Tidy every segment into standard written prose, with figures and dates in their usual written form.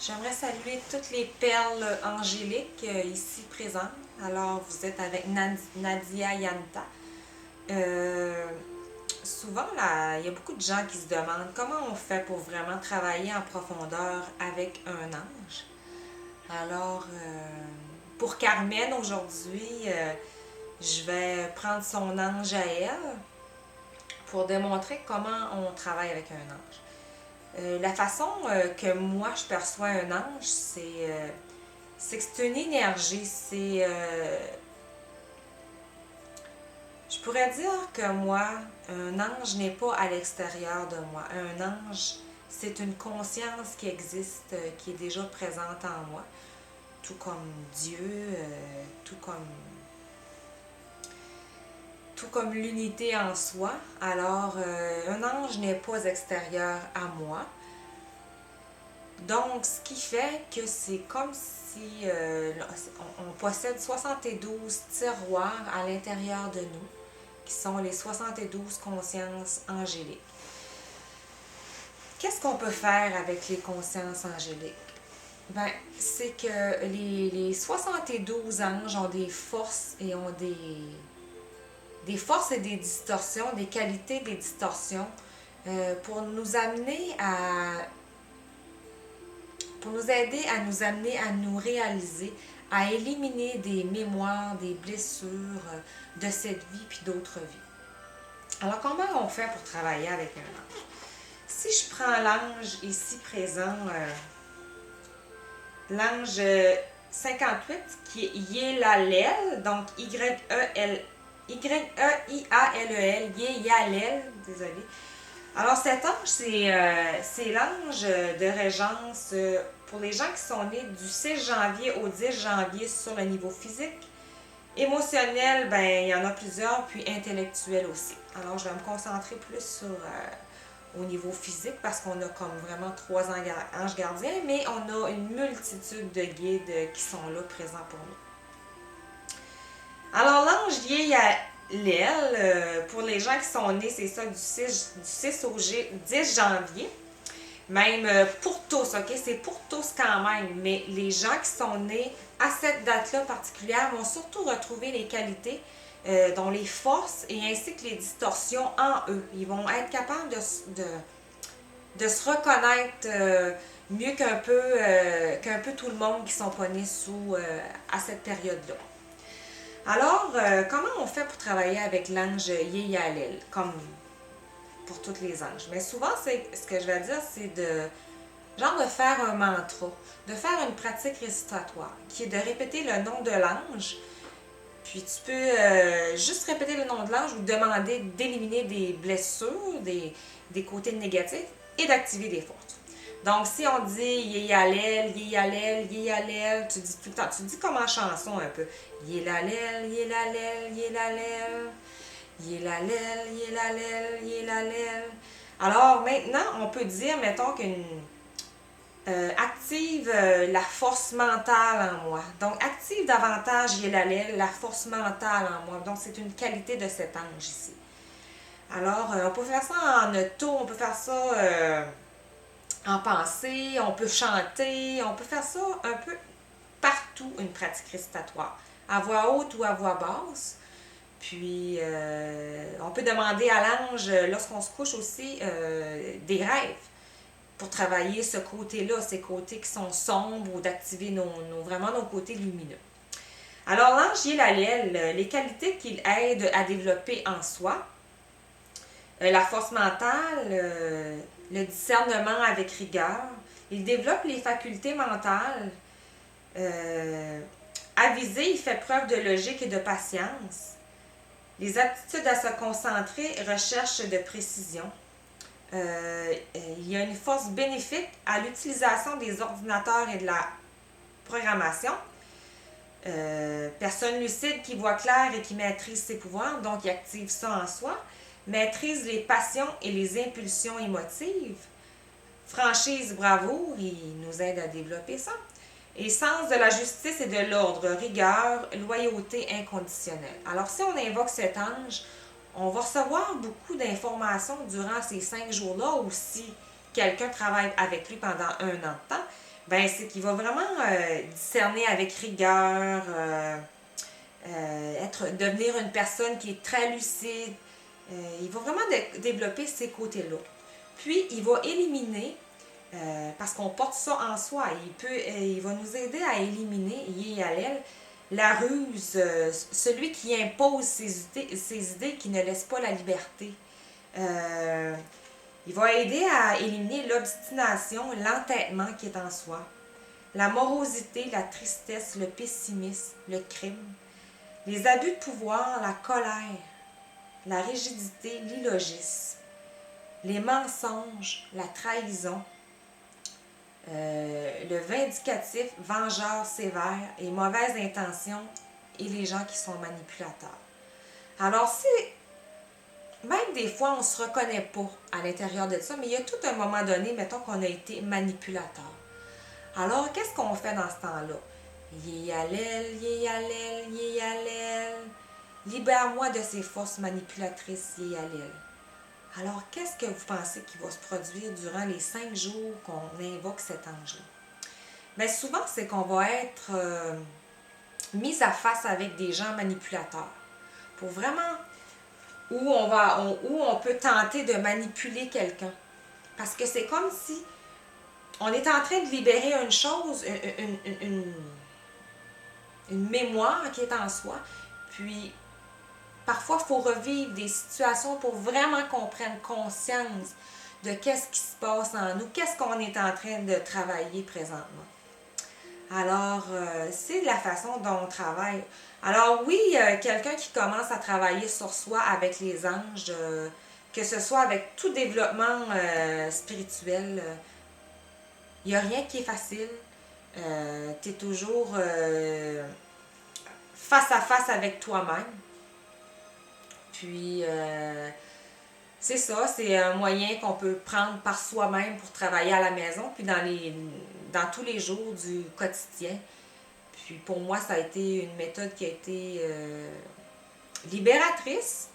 J'aimerais saluer toutes les perles angéliques ici présentes. Alors, vous êtes avec Nadia Yanta. Euh, Souvent, là, il y a beaucoup de gens qui se demandent comment on fait pour vraiment travailler en profondeur avec un ange. Alors, pour Carmen, aujourd'hui, je vais prendre son ange à elle pour démontrer comment on travaille avec un ange. La façon que moi je perçois un ange, c'est que c'est une énergie. Je pourrais dire que moi, un ange n'est pas à l'extérieur de moi. Un ange, c'est une conscience qui existe, qui est déjà présente en moi, tout comme Dieu, tout comme tout comme l'unité en soi. Alors, un ange n'est pas extérieur à moi. Donc, ce qui fait que c'est comme si on possède 72 tiroirs à l'intérieur de nous, qui sont les 72 consciences angéliques. Qu'est-ce qu'on peut faire avec les consciences angéliques? Ben, c'est que les 72 anges ont des forces et ont des forces et des distorsions, des qualités des distorsions pour nous amener pour nous aider à nous amener à nous réaliser, à éliminer des mémoires, des blessures de cette vie puis d'autres vies. Alors, comment on fait pour travailler avec un ange? Si je prends l'ange ici présent, l'ange 58, qui est Yélalel, donc Y-E-I-A-L-E-L, Yélalel, désolé. Alors, cet ange, c'est l'ange de régence pour les gens qui sont nés du 6 janvier au 10 janvier sur le niveau physique. Émotionnel, ben, il y en a plusieurs, puis intellectuel aussi. Alors, je vais me concentrer plus sur au niveau physique parce qu'on a comme vraiment 3 anges gardiens, mais on a une multitude de guides qui sont là présents pour nous. Alors, l'ange Yélalel, pour les gens qui sont nés, c'est ça, du 6 au 10 janvier. Même pour tous, OK? C'est pour tous quand même. Mais les gens qui sont nés à cette date-là particulière vont surtout retrouver les qualités, dont les forces et ainsi que les distorsions en eux. Ils vont être capables de se reconnaître mieux qu'un peu tout le monde qui sont pas nés à cette période-là. Alors, comment on fait pour travailler avec l'ange Yélalel, comme pour tous les anges? Mais souvent, ce que je vais dire, c'est de faire un mantra, de faire une pratique récitatoire, qui est de répéter le nom de l'ange. Puis tu peux juste répéter le nom de l'ange ou demander d'éliminer des blessures, des côtés négatifs et d'activer des forces. Donc, si on dit Yélalel, Yélalel, Yélalel, tu dis tout le temps, tu dis comme en chanson un peu. Yélalel, Yélalel, Yélalel, Yélalel, Yélalel, Yélalel. Alors, maintenant, on peut dire, mettons, qu'une active la force mentale en moi. Donc, active davantage Yélalel, la force mentale en moi. Donc, c'est une qualité de cet ange ici. Alors, on peut faire ça en auto, on peut faire ça en pensée, on peut chanter, on peut faire ça un peu partout, une pratique récitatoire, à voix haute ou à voix basse. Puis, on peut demander à l'ange, lorsqu'on se couche aussi, des rêves pour travailler ce côté-là, ces côtés qui sont sombres ou d'activer vraiment nos côtés lumineux. Alors, l'ange Yélalel, les qualités qu'il aide à développer en soi, la force mentale, le discernement avec rigueur, il développe les facultés mentales. Avisé, il fait preuve de logique et de patience. Les aptitudes à se concentrer, recherche de précision. Il y a une force bénéfique à l'utilisation des ordinateurs et de la programmation. Personne lucide qui voit clair et qui maîtrise ses pouvoirs, donc il active ça en soi. Maîtrise les passions et les impulsions émotives. Franchise, bravoure, il nous aide à développer ça. Et sens de la justice et de l'ordre, rigueur, loyauté inconditionnelle. Alors, si on invoque cet ange, on va recevoir beaucoup d'informations durant ces 5 jours-là, ou si quelqu'un travaille avec lui pendant 1 an de temps, ben c'est qu'il va vraiment discerner avec rigueur, devenir une personne qui est très lucide. Il va vraiment développer ces côtés-là. Puis, il va éliminer, parce qu'on porte ça en soi, il va nous aider à éliminer, Yéhalel, la ruse, celui qui impose ses idées, qui ne laisse pas la liberté. Il va aider à éliminer l'obstination, l'entêtement qui est en soi, la morosité, la tristesse, le pessimisme, le crime, les abus de pouvoir, la colère, la rigidité, l'illogisme, les mensonges, la trahison, le vindicatif, vengeur sévère et mauvaise intention et les gens qui sont manipulateurs. Alors, même des fois, on ne se reconnaît pas à l'intérieur de ça, mais il y a tout un moment donné, mettons qu'on a été manipulateur. Alors, qu'est-ce qu'on fait dans ce temps-là? Yéhalel, Yéhalel, Yéhalel. Libère-moi de ces forces manipulatrices, Yéhalel. Alors, qu'est-ce que vous pensez qui va se produire durant les 5 jours qu'on invoque cet ange-là? Bien, souvent, c'est qu'on va être mis à face avec des gens manipulateurs. Pour vraiment, où on peut tenter de manipuler quelqu'un. Parce que c'est comme si on est en train de libérer une chose, une mémoire qui est en soi. Puis, parfois, il faut revivre des situations pour vraiment qu'on prenne conscience de qu'est-ce qui se passe en nous, qu'est-ce qu'on est en train de travailler présentement. Alors, c'est la façon dont on travaille. Alors oui, quelqu'un qui commence à travailler sur soi avec les anges, que ce soit avec tout développement spirituel, il n'y a rien qui est facile. Tu es toujours face à face avec toi-même. Puis, c'est ça, c'est un moyen qu'on peut prendre par soi-même pour travailler à la maison, puis dans tous les jours du quotidien. Puis pour moi, ça a été une méthode qui a été libératrice.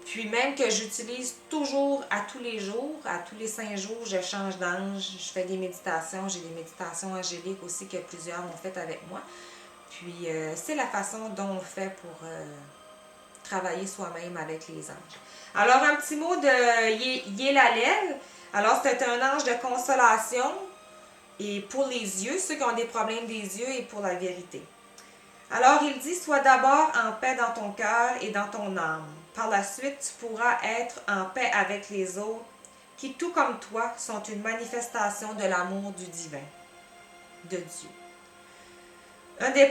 Puis même que j'utilise toujours à tous les jours, à tous les 5 jours, je change d'ange, je fais des méditations, j'ai des méditations angéliques aussi que plusieurs ont faites avec moi. Puis c'est la façon dont on fait pour travailler soi-même avec les anges. Alors un petit mot de Yéhalel. Alors c'est un ange de consolation et pour les yeux, ceux qui ont des problèmes des yeux et pour la vérité. Alors il dit, sois d'abord en paix dans ton cœur et dans ton âme. Par la suite, tu pourras être en paix avec les autres qui, tout comme toi, sont une manifestation de l'amour du divin, de Dieu. Un des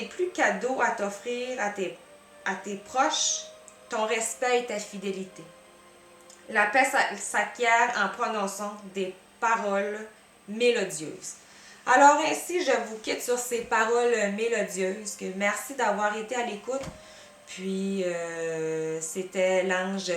plus cadeaux à t'offrir à tes proches, ton respect et ta fidélité. La paix s'acquiert en prononçant des paroles mélodieuses. Alors ainsi, je vous quitte sur ces paroles mélodieuses. Merci d'avoir été à l'écoute. Puis, c'était l'ange